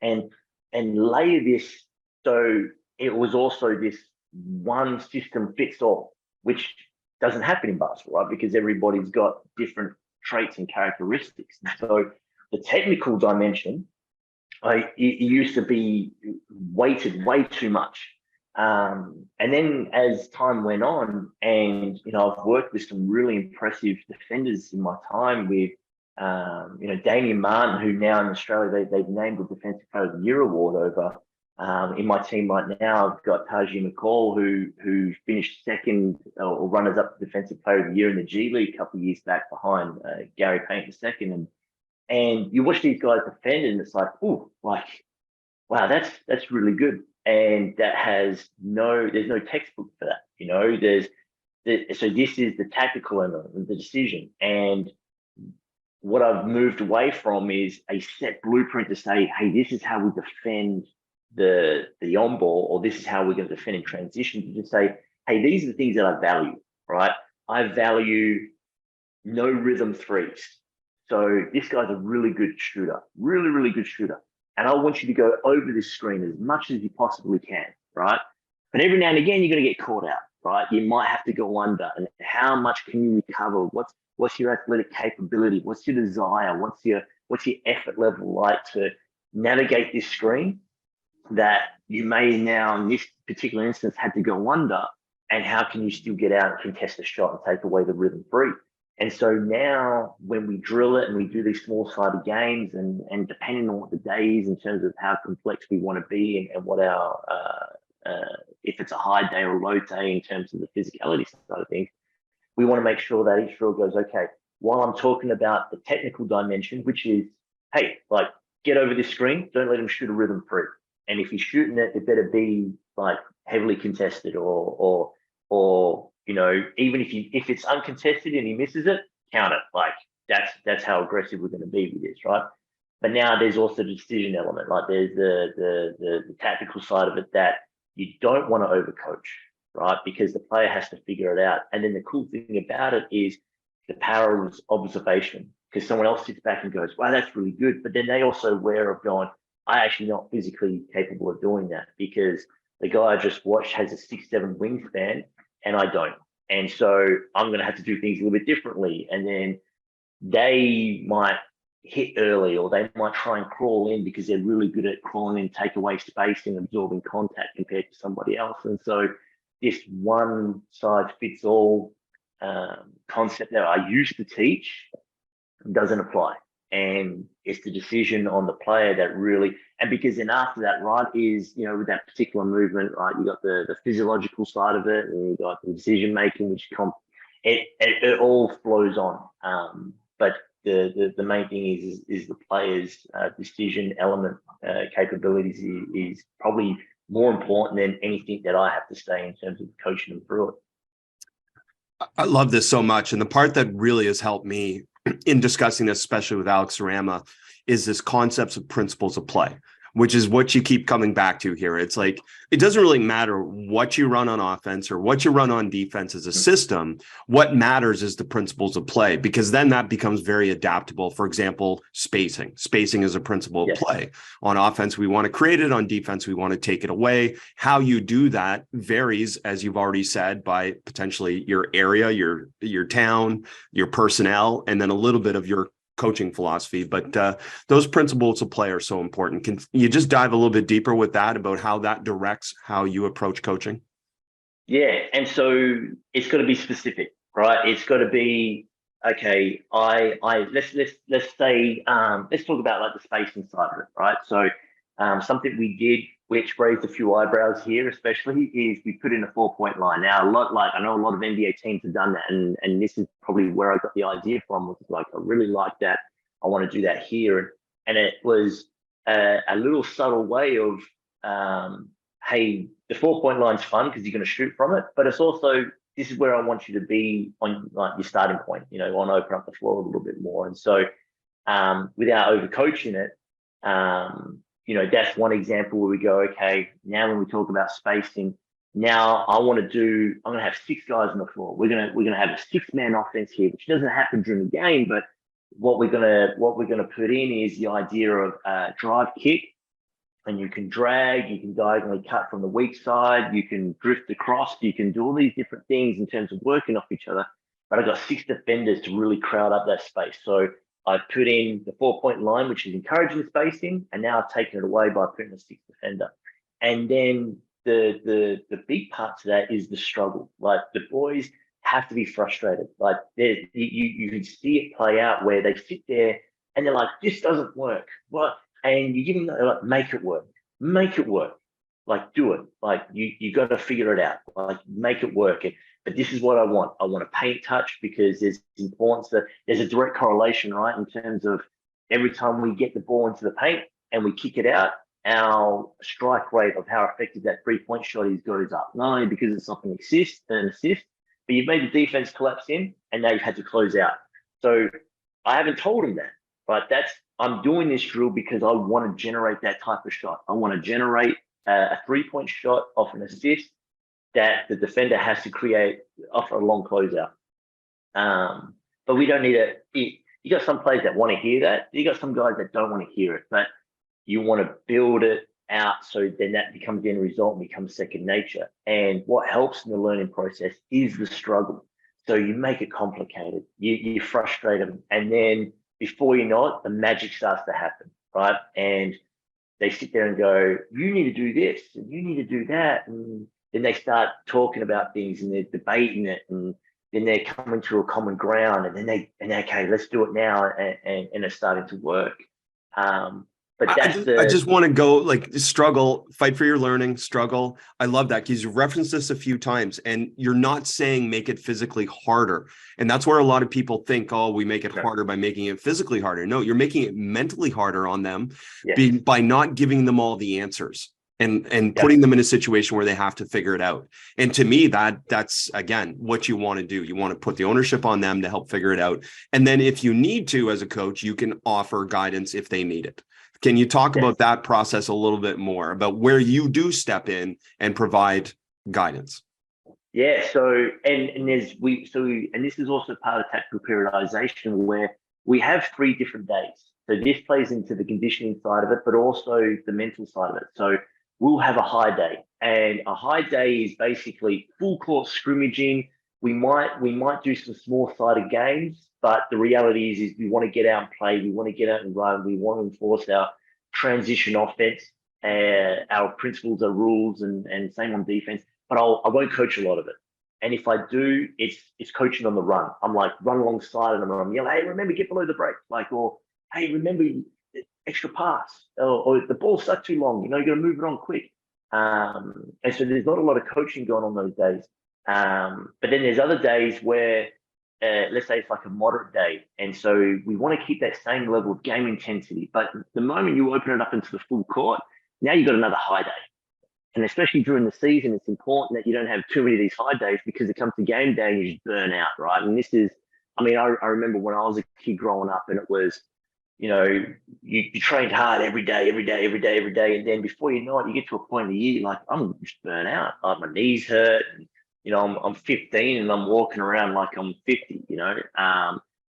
and layer this. So it was also this one system fits all, which doesn't happen in basketball, right? Because everybody's got different traits and characteristics. And so the technical dimension, it used to be weighted way too much. And then as time went on, and I've worked with some really impressive defenders in my time with, Damian Martin, who now in Australia they've named the Defensive Player of the Year award over. In my team right now, I've got Taji McCall, who finished second or runners up to Defensive Player of the Year in the G League a couple of years back behind Gary Payne II. And you watch these guys defend, and it's like, oh, wow, that's really good. And that there's no textbook for that. So this is the tactical element, the decision. And what I've moved away from is a set blueprint to say, hey, this is how we defend the on ball, or this is how we're going to defend in transition, to just say, hey, these are the things that I value, right? I value no rhythm threes. So this guy's a really good shooter, really, really good shooter. And I want you to go over this screen as much as you possibly can, right? But every now and again, you're going to get caught out, right? You might have to go under. And how much can you recover? What's your athletic capability? What's your desire? What's your effort level like to navigate this screen that you may now, in this particular instance, had to go under? And how can you still get out and contest a shot and take away the rhythm free? And so now when we drill it and we do these small-sided games, and depending on what the day is in terms of how complex we want to be and what our, if it's a high day or a low day in terms of the physicality side of things, we want to make sure that each drill goes, okay, while I'm talking about the technical dimension, which is, hey, like, get over this screen, don't let him shoot a rhythm free. And if he's shooting it, it better be like heavily contested or even if it's uncontested and he misses it, count it. Like that's how aggressive we're going to be with this, right? But now there's also the decision element. Like there's the tactical side of it that you don't want to overcoach, right? Because the player has to figure it out. And then the cool thing about it is the power of observation, because someone else sits back and goes, wow, that's really good. But then they also aware of going, I actually not physically capable of doing that, because the guy I just watched has a 6'7" wingspan and I don't. And so I'm going to have to do things a little bit differently. And then they might hit early, or they might try and crawl in because they're really good at crawling in, take away space and absorbing contact compared to somebody else. And so this one size fits all concept that I used to teach doesn't apply. And it's the decision on the player that really, and because then after that, right, is, with that particular movement, right, you got the physiological side of it, and you got the decision making, which it all flows on. But the main thing is the player's decision element capabilities is probably more important than anything that I have to say in terms of coaching them through it. I love this so much. And the part that really has helped me in discussing this, especially with Alex Sarama, is this concepts of principles of play, which is what you keep coming back to here. It's like, it doesn't really matter what you run on offense or what you run on defense as a system. What matters is the principles of play, because then that becomes very adaptable. For example, spacing. Spacing is a principle of play. On offense, we want to create it. On defense, we want to take it away. How you do that varies, as you've already said, by potentially your area, your town, your personnel, and then a little bit of your coaching philosophy, but those principles of play are so important. Can you just dive a little bit deeper with that about how that directs how you approach coaching? Yeah, and so it's got to be specific, right? It's got to be okay. Let's say let's talk about like the spacing side of it, right? So something we did, which raised a few eyebrows here, especially, is we put in a 4-point line. Now, I know a lot of NBA teams have done that, and this is probably where I got the idea from. Was like, I really like that. I want to do that here, and it was a little subtle way of hey, the 4-point line's fun because you're going to shoot from it, but it's also, this is where I want you to be on like your starting point. You know, want to open up the floor a little bit more, and so without overcoaching it. You know, that's one example where we go, okay, now when we talk about spacing, now I'm going to have 6 guys on the floor. We're going to have a 6-man offense here, which doesn't happen during the game, but what we're going to put in is the idea of drive kick, and you can drag, you can diagonally cut from the weak side, you can drift across, you can do all these different things in terms of working off each other. But I've got 6 defenders to really crowd up that space. So I put in the 4-point line, which is encouraging spacing, and now I've taken it away by putting a 6th defender. And then the big part to that is the struggle. Like, the boys have to be frustrated. Like, you can see it play out where they sit there and they're like, this doesn't work. What? And you give them like, make it work, like do it. Like you got to figure it out, like make it work. But this is what I want. I want a paint touch because there's importance that there's a direct correlation, right? In terms of every time we get the ball into the paint and we kick it out, our strike rate of how effective that 3-point shot is up. Not only because it's not an assist, but you've made the defense collapse in and now you've had to close out. So I haven't told them that, but I'm doing this drill because I want to generate that type of shot. I want to generate a 3-point shot off an assist that the defender has to create off a long closeout. But we don't need you got some players that want to hear that. You got some guys that don't want to hear it, but you want to build it out so then that becomes the end result and becomes second nature. And what helps in the learning process is the struggle. So you make it complicated. You frustrate them, and then before you know it, the magic starts to happen, right? And they sit there and go, you need to do this and you need to do that. And then they start talking about things and they're debating it, and then they're coming to a common ground, and then okay, let's do it now, and it's starting to work. But I just want to go like struggle, fight for your learning, struggle. I love that because you referenced this a few times, and you're not saying make it physically harder. And that's where a lot of people think, oh, we make it harder by making it physically harder. No, you're making it mentally harder on them by not giving them all the answers and putting them in a situation where they have to figure it out. And to me, that's again what you want to do. You want to put the ownership on them to help figure it out. And then if you need to, as a coach, you can offer guidance if they need it. Can you talk about that process a little bit more, about where you do step in and provide guidance? Yeah. So and this is also part of tactical periodization, where we have 3 different days. So this plays into the conditioning side of it, but also the mental side of it. So we'll have a high day, and a high day is basically full court scrimmaging. We might do some small sided games, but the reality is we want to get out and play. We want to get out and run. We want to enforce our transition offense, our principles, our rules, and same on defense. But I won't coach a lot of it. And if I do, it's coaching on the run. I'm like, run alongside them, and I'm yelling, hey, remember, get below the break. Like, or hey, remember, extra pass. Or the ball's stuck too long. You got to move it on quick. And so there's not a lot of coaching going on those days. But then there's other days where, let's say it's like a moderate day. And so we want to keep that same level of game intensity. But the moment you open it up into the full court, now you've got another high day. And especially during the season, it's important that you don't have too many of these high days, because it comes to game day and you just burn out, right? And this is, I remember when I was a kid growing up, and it was, you trained hard every day. And then before you know it, you get to a point in the year, like, I'm just burnt out. Like, my knees hurt. And, I'm 15 and I'm walking around like I'm 50,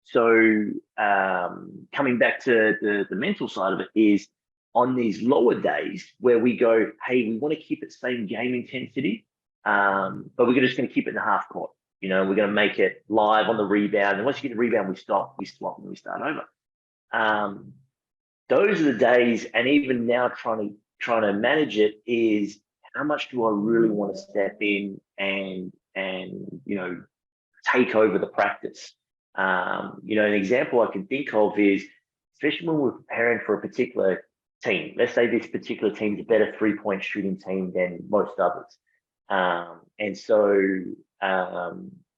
So coming back to the mental side of it is, on these lower days where we go, hey, we want to keep it same game intensity, but we're just going to keep it in the half court. We're going to make it live on the rebound. And once you get the rebound, we stop, we swap, and we start over. those are the days, and even now trying to manage it is how much do I really want to step in and take over the practice. An example I can think of is, especially when we're preparing for a particular team. Let's say this particular team is a better 3-point shooting team than most others.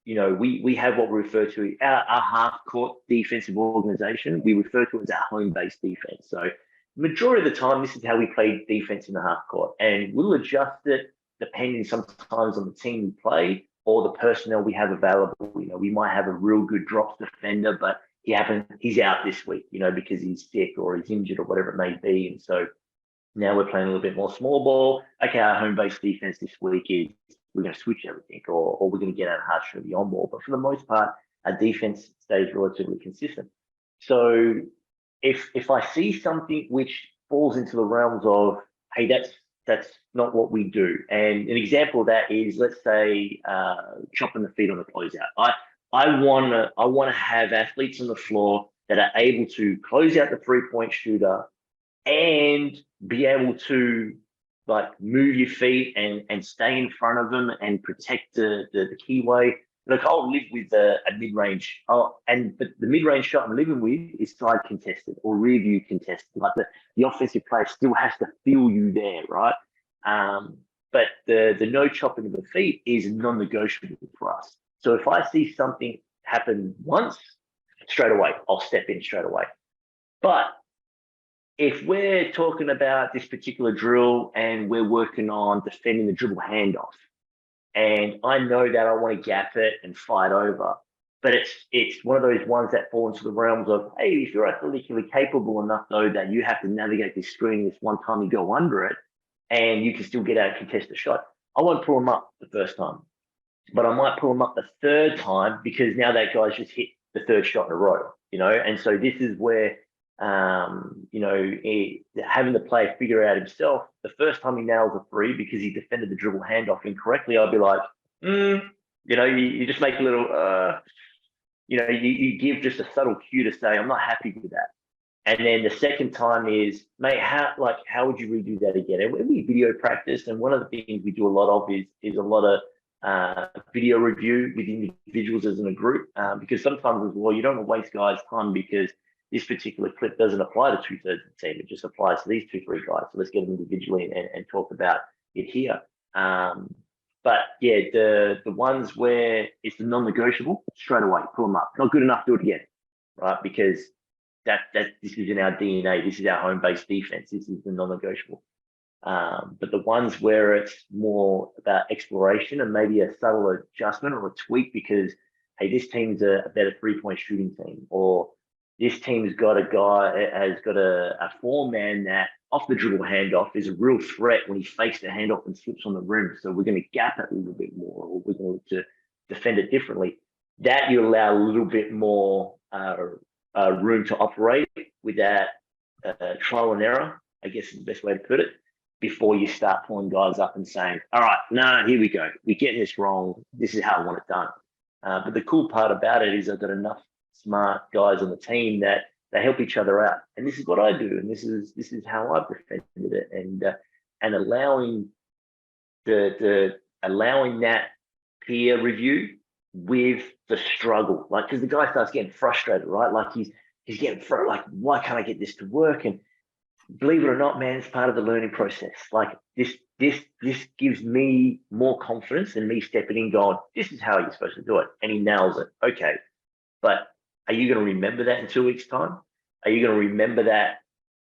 We have what we refer to our half-court defensive organization. We refer to it as our home-based defense. So majority of the time, this is how we play defense in the half-court. And we'll adjust it depending sometimes on the team we play or the personnel we have available. We might have a real good drops defender, but he's out this week, because he's sick or he's injured or whatever it may be. And so now we're playing a little bit more small ball. Okay, our home-based defense this week is we're going to switch everything or we're going to get out hard for the on ball. But for the most part, our defense stays relatively consistent. So if I see something which falls into the realms of, hey, that's not what we do. And an example of that is, let's say, chopping the feet on the closeout. I want to have athletes on the floor that are able to close out the 3-point shooter and be able to move your feet and stay in front of them and protect the keyway. Look, I'll live with a mid-range. But the mid-range shot I'm living with is side contested or rear view contested. The offensive player still has to feel you there, right? But the no chopping of the feet is non-negotiable for us. So if I see something happen once, straight away, I'll step in straight away. But if we're talking about this particular drill and we're working on defending the dribble handoff, and I know that I want to gap it and fight over, but it's one of those ones that fall into the realms of, hey, if you're athletically capable enough, though, that you have to navigate this screen this one time you go under it, and you can still get out and contest the shot, I won't pull them up the first time. But I might pull them up the third time because now that guy's just hit the third shot in a row, And so this is where, having the player figure out himself, the first time he nails a 3 because he defended the dribble handoff incorrectly, I'll be like, you just make a little, you give just a subtle cue to say, I'm not happy with that. And then the second time is, mate, how would you redo that again? And we video practice, and one of the things we do a lot of is a lot of video review with individuals as in a group, because sometimes as well, you don't want to waste guys' time because this particular clip doesn't apply to 2/3 of the team. It just applies to these 2-3 guys. So let's get them individually and talk about it here. But yeah, the ones where it's the non-negotiable, straight away, pull them up. Not good enough, do it again, right? Because that this is in our DNA. This is our home-based defense. This is the non-negotiable. But the ones where it's more about exploration and maybe a subtle adjustment or a tweak because, hey, this team's a better 3-point shooting team, or this team's got a guy, has got a 4-man that off the dribble handoff is a real threat when he fakes the handoff and slips on the rim. So we're going to gap it a little bit more, or we're going to defend it differently. That you allow a little bit more room to operate with that trial and error, I guess is the best way to put it, before you start pulling guys up and saying, all right, no, here we go. We're getting this wrong. This is how I want it done. But the cool part about it is I've got enough smart guys on the team that they help each other out. And this is what I do. And this is how I've defended it. And allowing allowing that peer review with the struggle, because the guy starts getting frustrated, right? He's getting frustrated, why can't I get this to work? And believe it or not, man, it's part of the learning process. This gives me more confidence than me stepping in going, this is how you're supposed to do it. And he nails it. Okay. But are you going to remember that in 2 weeks' time? Are you going to remember that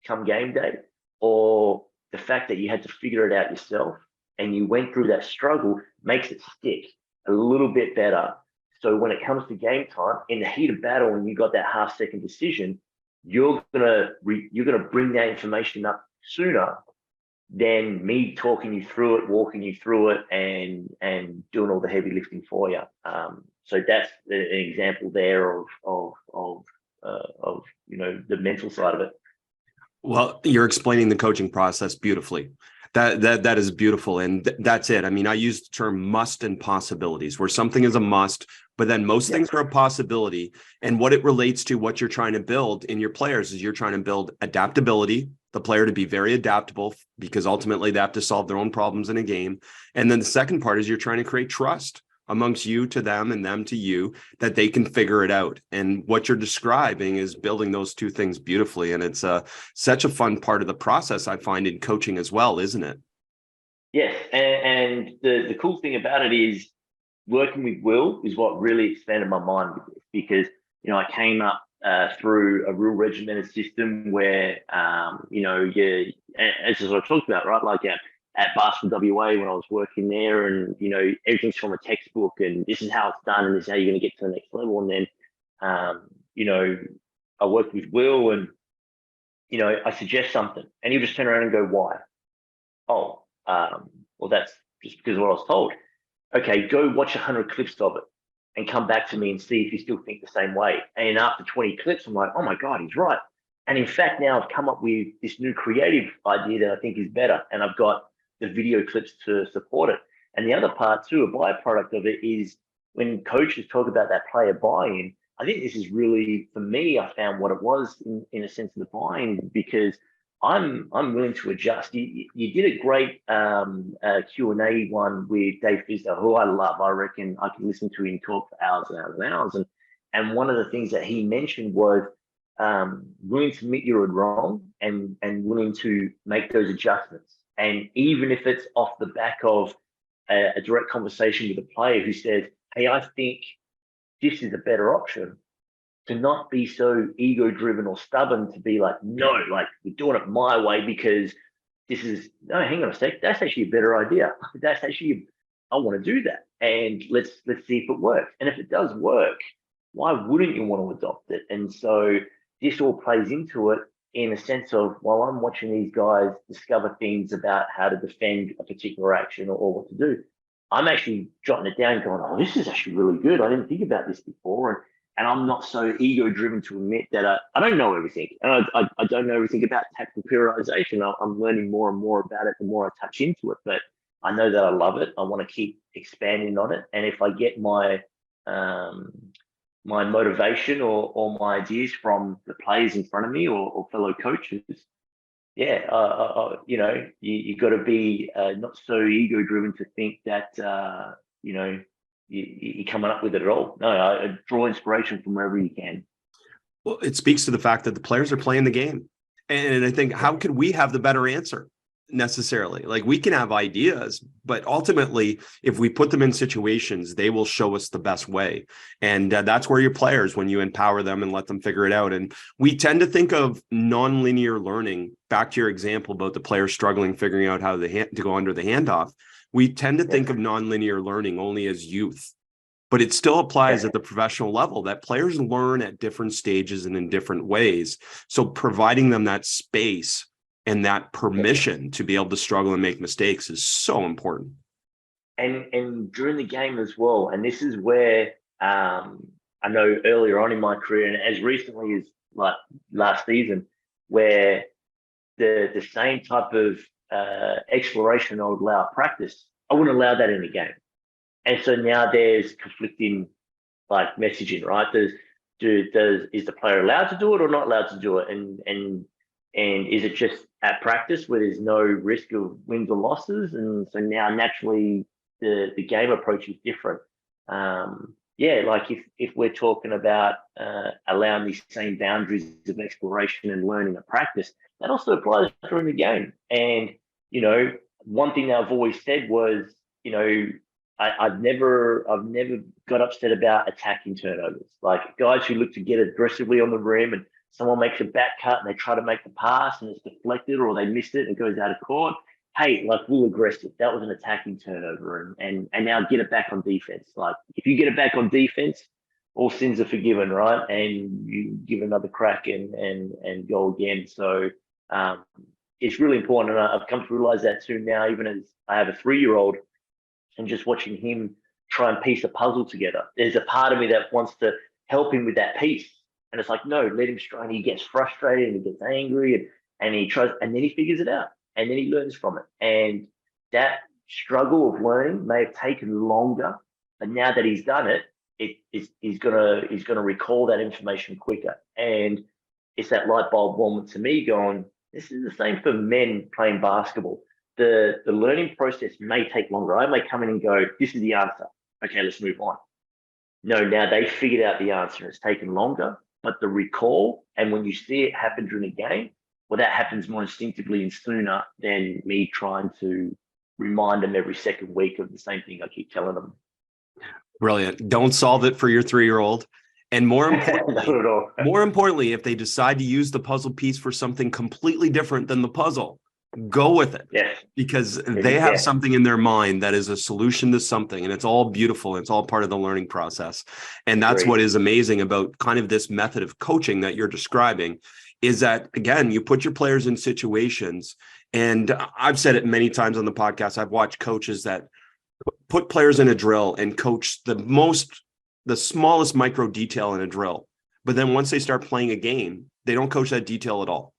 come game day? Or the fact that you had to figure it out yourself and you went through that struggle makes it stick a little bit better. So when it comes to game time, in the heat of battle, and you got that half-second decision, you're gonna bring that information up sooner than me talking you through it, walking you through it, and doing all the heavy lifting for you. So that's an example there of the mental side of it. Well, you're explaining the coaching process beautifully. That is beautiful. And that's it. I mean, I use the term must and possibilities, where something is a must, but then most things are a possibility. And what it relates to, what you're trying to build in your players, is you're trying to build adaptability, the player to be very adaptable, because ultimately they have to solve their own problems in a game. And then the second part is you're trying to create trust amongst you to them and them to you, that they can figure it out. And what you're describing is building those two things beautifully. And it's such a fun part of the process, I find, in coaching as well, isn't it? Yes, and the cool thing about it is working with Will is what really expanded my mind with this, because I came up through a real regimented system where as I talked about, right, like at Basketball WA when I was working there, and everything's from a textbook, and this is how it's done, and this is how you're going to get to the next level. And then I worked with Will, and I suggest something, and he'll just turn around and go, "Why?" "Oh, well, that's just because of what I was told." "Okay, go watch 100 clips of it and come back to me and see if you still think the same way." And after 20 clips, I'm like, "Oh my God, he's right." And in fact, now I've come up with this new creative idea that I think is better, and I've got the video clips to support it. And the other part too, a byproduct of it, is when coaches talk about that player buy-in, I think this is really, for me, I found what it was in a sense of the buy-in, because I'm willing to adjust. You did a great Q&A one with Dave Fisher, who I love. I reckon I can listen to him talk for hours and hours and hours. And one of the things that he mentioned was willing to admit you're wrong, and willing to make those adjustments. And even if it's off the back of a direct conversation with a player who says, "Hey, I think this is a better option," to not be so ego driven or stubborn to be like, "No, like we're doing it my way because this is," "No, hang on a sec, that's actually a better idea. That's actually, I want to do that, and let's see if it works. And if it does work, why wouldn't you want to adopt it?" And so this all plays into it, in a sense of, while I'm watching these guys discover things about how to defend a particular action or what to do, I'm actually jotting it down going, "Oh, this is actually really good. I didn't think about this before." And I'm not so ego driven to admit that I don't know everything. And I don't know everything about tactical periodization. I'm learning more and more about it the more I touch into it. But I know that I love it. I want to keep expanding on it. And if I get my my motivation or my ideas from the players in front of me or fellow coaches, you got to be not so ego driven to think that you're coming up with it at all. No, I draw inspiration from wherever you can. Well, it speaks to the fact that the players are playing the game. And I think, how can we have the better answer necessarily? Like, we can have ideas, but ultimately, if we put them in situations, they will show us the best way. And that's where your players, when you empower them and let them figure it out. And we tend to think of nonlinear learning, back to your example about the players struggling, figuring out how to go under the handoff. We tend to think of nonlinear learning only as youth, but it still applies at the professional level, that players learn at different stages and in different ways. So providing them that space and that permission to be able to struggle and make mistakes is so important. And during the game as well. And this is where I know earlier on in my career, and as recently as like last season, where the same type of exploration I would allow at practice, I wouldn't allow that in the game. And so now there's conflicting like messaging, right? Is the player allowed to do it or not allowed to do it? And is it just at practice where there's no risk of wins or losses? And so now naturally the game approach is different. Like if we're talking about allowing these same boundaries of exploration and learning at practice, that also applies during the game. And one thing that I've always said was, I've never got upset about attacking turnovers. Like guys who look to get aggressively on the rim and someone makes a back cut and they try to make the pass and it's deflected or they missed it and it goes out of court. Hey, like, we'll aggressive. That was an attacking turnover, and now get it back on defense. Like, if you get it back on defense, all sins are forgiven, right? And you give another crack and go again. So it's really important, and I've come to realize that too now, even as I have a 3-year-old, and just watching him try and piece a puzzle together. There's a part of me that wants to help him with that piece, and it's like, no, let him strain. He gets frustrated and he gets angry, and he tries, and then he figures it out. and then he learns from it. And that struggle of learning may have taken longer, but now that he's done it, he's gonna recall that information quicker. And it's that light bulb moment to me going, this is the same for men playing basketball. The learning process may take longer. I may come in and go, this is the answer. Okay, let's move on. No, now they figured out the answer. It's taken longer, but the recall, and when you see it happen during a game, well, that happens more instinctively and sooner than me trying to remind them every second week of the same thing I keep telling them. Brilliant. Don't solve it for your 3-year-old. And more More importantly, if they decide to use the puzzle piece for something completely different than the puzzle, go with it. Yes. Because they have something in their mind that is a solution to something, and it's all beautiful. It's all part of the learning process. And that's what is amazing about kind of this method of coaching that you're describing, is that, again, you put your players in situations, and I've said it many times on the podcast. I've watched coaches that put players in a drill and coach the smallest micro detail in a drill. But then once they start playing a game, they don't coach that detail at all.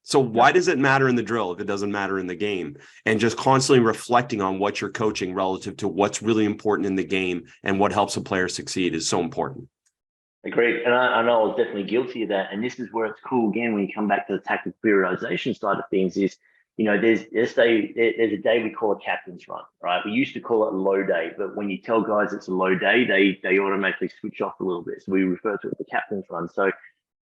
So why does it matter in the drill if it doesn't matter in the game? And just constantly reflecting on what you're coaching relative to what's really important in the game and what helps a player succeed is so important. Agreed. And I know I was definitely guilty of that. And this is where it's cool again when you come back to the tactical periodization side of things is, there's a day we call a captain's run, right? We used to call it a low day, but when you tell guys it's a low day, they automatically switch off a little bit. So we refer to it as the captain's run. So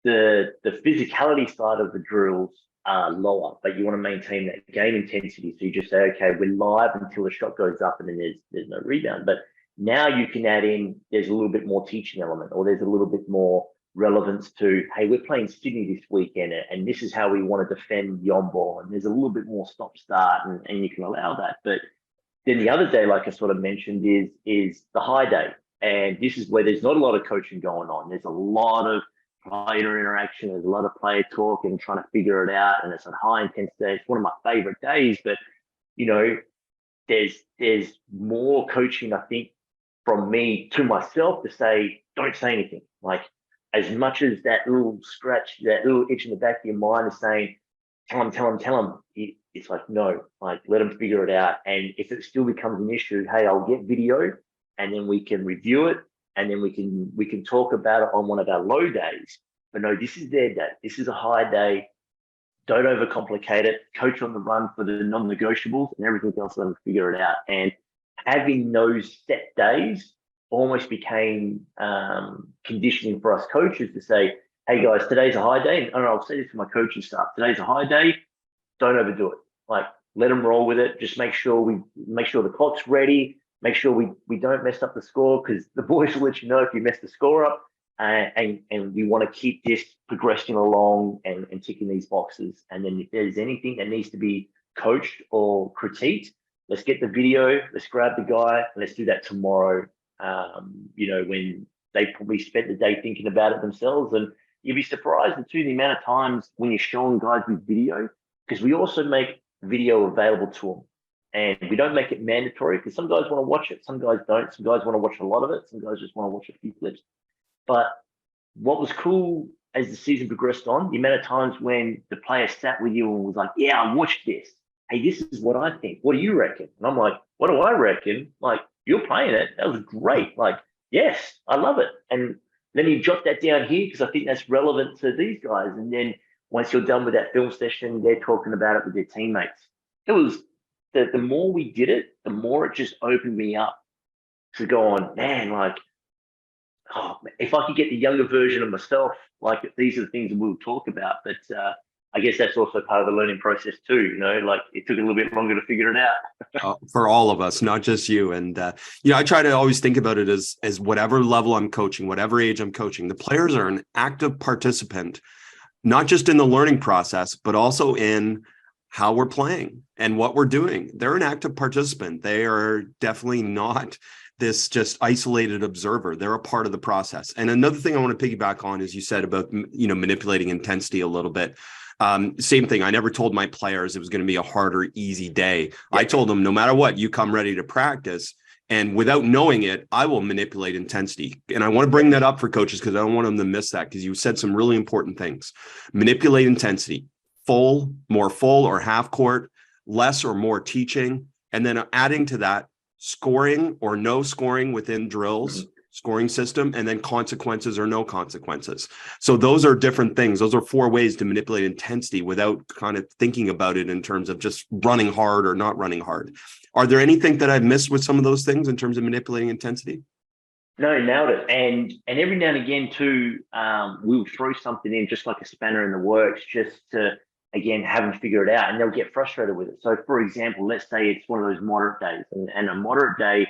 the physicality side of the drills are lower, but you want to maintain that game intensity. So you just say, okay, we're live until the shot goes up and then there's no rebound. But now you can add in, there's a little bit more teaching element, or there's a little bit more relevance to, hey, we're playing Sydney this weekend, and this is how we want to defend the on ball, and there's a little bit more stop start, and you can allow that. But then the other day, like I sort of mentioned, is the high day, and this is where there's not a lot of coaching going on. There's a lot of player interaction, there's a lot of player talk and trying to figure it out, and it's a high intensity. It's one of my favorite days, but there's more coaching, I think, from me to myself to say, don't say anything. Like, as much as that little scratch, that little itch in the back of your mind is saying, tell him, it's like, no, like, let him figure it out. And if it still becomes an issue, hey, I'll get video and then we can review it, and then we can talk about it on one of our low days. But no, this is their day. This is a high day. Don't overcomplicate it. Coach on the run for the non-negotiables, and everything else, let them figure it out. And having those set days almost became conditioning for us coaches to say, hey guys, today's a high day. And I'll say this to my coaching staff, today's a high day, don't overdo it. Like, let them roll with it. Just make sure the clock's ready, make sure we don't mess up the score, because the boys will let you know if you mess the score up. And we want to keep this progressing along and ticking these boxes. And then if there's anything that needs to be coached or critiqued, let's get the video, let's grab the guy, and let's do that tomorrow. When they probably spent the day thinking about it themselves. And you'd be surprised the amount of times when you're showing guys with video, because we also make video available to them. And we don't make it mandatory, because some guys want to watch it, some guys don't. Some guys want to watch a lot of it, some guys just want to watch a few clips. But what was cool as the season progressed on, the amount of times when the player sat with you and was like, yeah, I watched this. Hey, this is what I think. What do you reckon? And I'm like, what do I reckon? Like, you're playing it. That was great. Like, yes, I love it. And let me jot that down here, because I think that's relevant to these guys. And then once you're done with that film session, they're talking about it with their teammates. It was the more we did it, the more it just opened me up to go on, man, like, oh, if I could get the younger version of myself, like, these are the things that we'll talk about. But I guess that's also part of the learning process too. Like, it took a little bit longer to figure it out. For all of us, not just you. And, I try to always think about it as whatever level I'm coaching, whatever age I'm coaching, the players are an active participant, not just in the learning process, but also in how we're playing and what we're doing. They're an active participant. They are definitely not this just isolated observer. They're a part of the process. And another thing I want to piggyback on is you said about, manipulating intensity a little bit. Same thing. I never told my players it was going to be a harder, easy day. Yeah. I told them, no matter what, you come ready to practice. And without knowing it, I will manipulate intensity. And I want to bring that up for coaches, because I don't want them to miss that, because you said some really important things. Manipulate intensity, more full or half court, less or more teaching, and then adding to that scoring or no scoring within drills, scoring system, and then consequences or no consequences. So those are different things. Those are 4 ways to manipulate intensity without kind of thinking about it in terms of just running hard or not running hard. Are there anything that I've missed with some of those things in terms of manipulating intensity? No, nailed it. And every now and again too, we'll throw something in just like a spanner in the works, just to again have them figure it out, and they'll get frustrated with it. So, for example, let's say it's one of those moderate days, and a moderate day,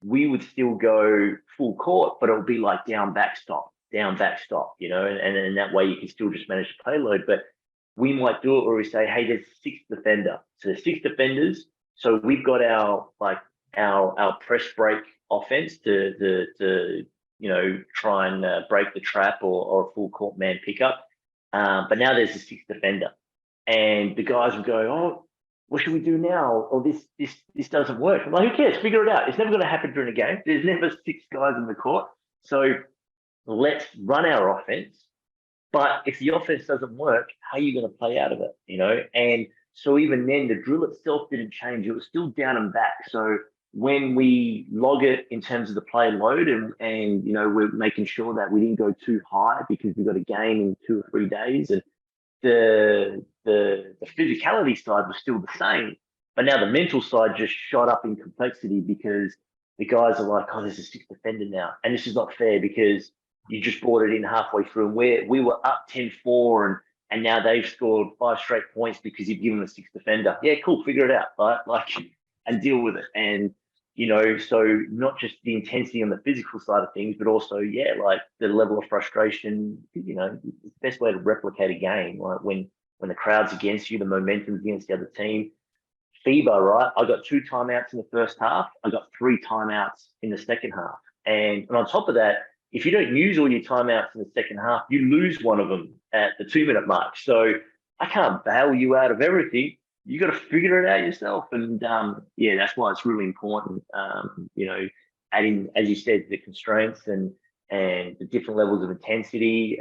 we would still go full court, but it'll be like down backstop, and that way you can still just manage the payload. But we might do it where we say, hey, there's 6 defender, so there's 6 defenders. So we've got our press break offense to try and break the trap or a full court man pickup. But now there's a 6th defender, and the guys will go, oh, what should we do now? Or this doesn't work. I'm like, who cares? Figure it out. It's never going to happen during a game. There's never 6 guys in the court. So let's run our offense. But if the offense doesn't work, how are you going to play out of it? And so even then, the drill itself didn't change. It was still down and back. So when we log it in terms of the play load, and we're making sure that we didn't go too high because we've got a game in 2 or 3 days, and the physicality side was still the same, but now the mental side just shot up in complexity because the guys are like, oh, there's a 6th defender now, and this is not fair because you just brought it in halfway through, and we were up 10-4, and now they've scored 5 straight points because you've given them a 6th defender. Yeah, cool, figure it out, right? And deal with it. And so not just the intensity on the physical side of things, but also, the level of frustration, the best way to replicate a game, like when the crowd's against you, the momentum's against the other team. FIBA, right? I got 2 timeouts in the first half. I got 3 timeouts in the second half. And on top of that, if you don't use all your timeouts in the second half, you lose one of them at the 2-minute mark. So I can't bail you out of everything. You got to figure it out yourself. And that's why it's really important, adding, as you said, the constraints and the different levels of intensity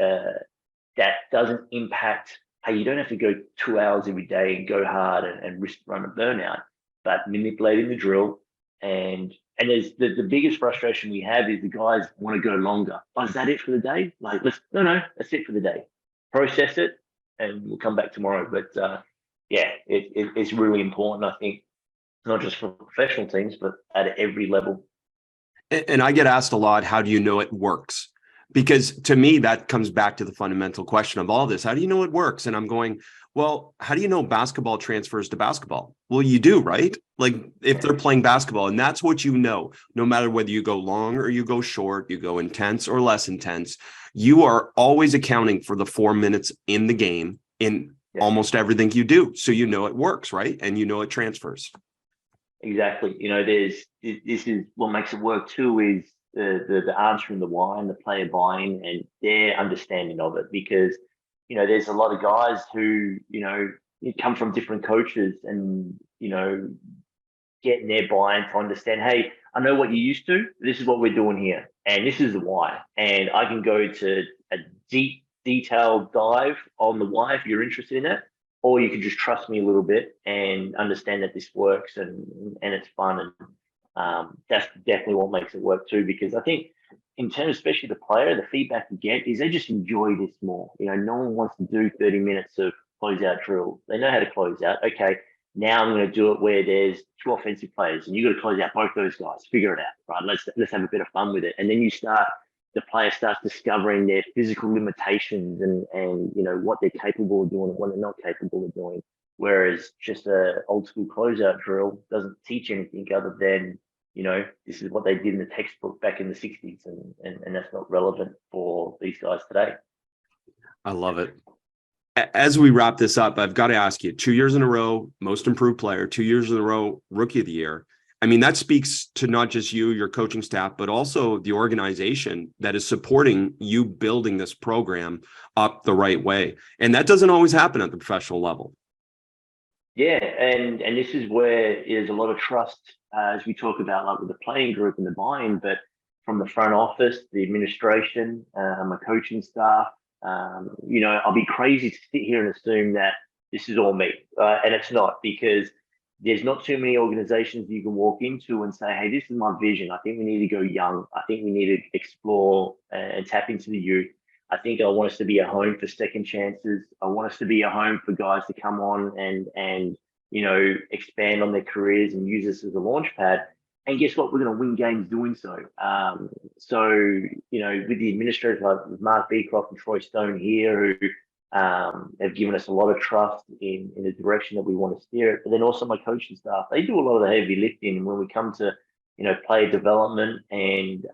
that doesn't impact, hey, you don't have to go 2 hours every day and go hard and risk run a burnout, but manipulating the drill. And there's the biggest frustration we have is the guys want to go longer. Oh, is that it for the day? Like, no, that's it for the day. Process it, and we'll come back tomorrow. But it's really important, I think, not just for professional teams, but at every level. And I get asked a lot, how do you know it works? Because to me, that comes back to the fundamental question of all this. How do you know it works? And I'm going, well, how do you know basketball transfers to basketball? Well, you do, right? Like if they're playing basketball, and that's what no matter whether you go long or you go short, you go intense or less intense, you are always accounting for the 4 minutes in the game in almost everything you do. So it works, right? And it transfers. Exactly. This is what makes it work too, is the answer and the why and the player buy-in and their understanding of it. Because, there's a lot of guys who, come from different coaches and, getting their buy-in to understand, hey, I know what you used to, this is what we're doing here. And this is the why. And I can go to a deep, detailed dive on the why if you're interested in it, or you can just trust me a little bit and understand that this works and it's fun. And that's definitely what makes it work too, because I think in terms, especially the player, the feedback you get is they just enjoy this more. No one wants to do 30 minutes of closeout drill. They know how to close out. Okay, now I'm going to do it where there's 2 offensive players and you got to close out both those guys. Figure it out, right? Let's have a bit of fun with it. And then the player starts discovering their physical limitations and what they're capable of doing and what they're not capable of doing. Whereas just a old school closeout drill doesn't teach anything other than, this is what they did in the textbook back in the 60s, and that's not relevant for these guys today. I love it. As we wrap this up, I've got to ask you, 2 years in a row, most improved player, 2 years in a row, rookie of the year. I mean, that speaks to not just you, your coaching staff, but also the organization that is supporting you building this program up the right way. And that doesn't always happen at the professional level. Yeah, and this is where there's a lot of trust, as we talk about, like with the playing group and the buy-in, but from the front office, the administration, my coaching staff, I'll be crazy to sit here and assume that this is all me, and it's not, because there's not too many organizations you can walk into and say, hey, this is my vision. I think we need to go young. I think we need to explore and tap into the youth. I think I want us to be a home for second chances. I want us to be a home for guys to come on and expand on their careers and use this as a launch pad. And guess what? We're going to win games doing so. With the administrators like Mark Beecroft and Troy Stone here, who have given us a lot of trust in the direction that we want to steer it. But then also my coaching staff, they do a lot of the heavy lifting. And when we come to, player development and,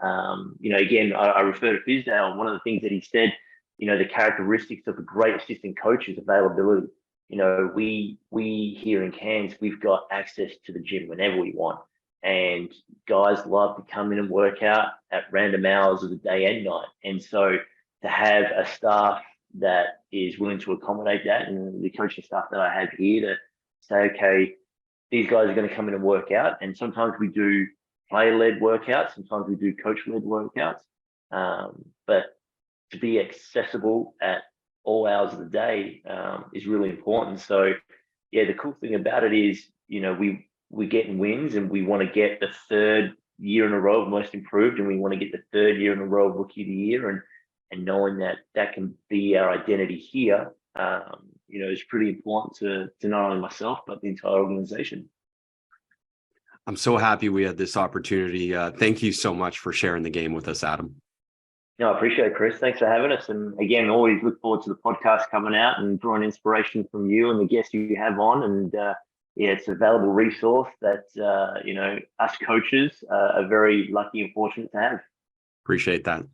again, I refer to Fizdale. One of the things that he said, the characteristics of a great assistant coach is availability. We here in Cairns, we've got access to the gym whenever we want. And guys love to come in and work out at random hours of the day and night. And so to have a staff that is willing to accommodate that, and the coaching staff that I have here to say, okay, these guys are going to come in and work out. And sometimes we do player-led workouts, sometimes we do coach-led workouts. But to be accessible at all hours of the day is really important. So, yeah, the cool thing about it is, we're getting wins, and we want to get the third year in a row of most improved, and we want to get the third year in a row of rookie of the year, and knowing that can be our identity here, is pretty important to not only myself but the entire organization. I'm so happy we had this opportunity. Thank you so much for sharing the game with us, Adam. No, I appreciate it, Chris. Thanks for having us. And again, always look forward to the podcast coming out and drawing inspiration from you and the guests you have on. And it's a valuable resource that, us coaches are very lucky and fortunate to have. Appreciate that.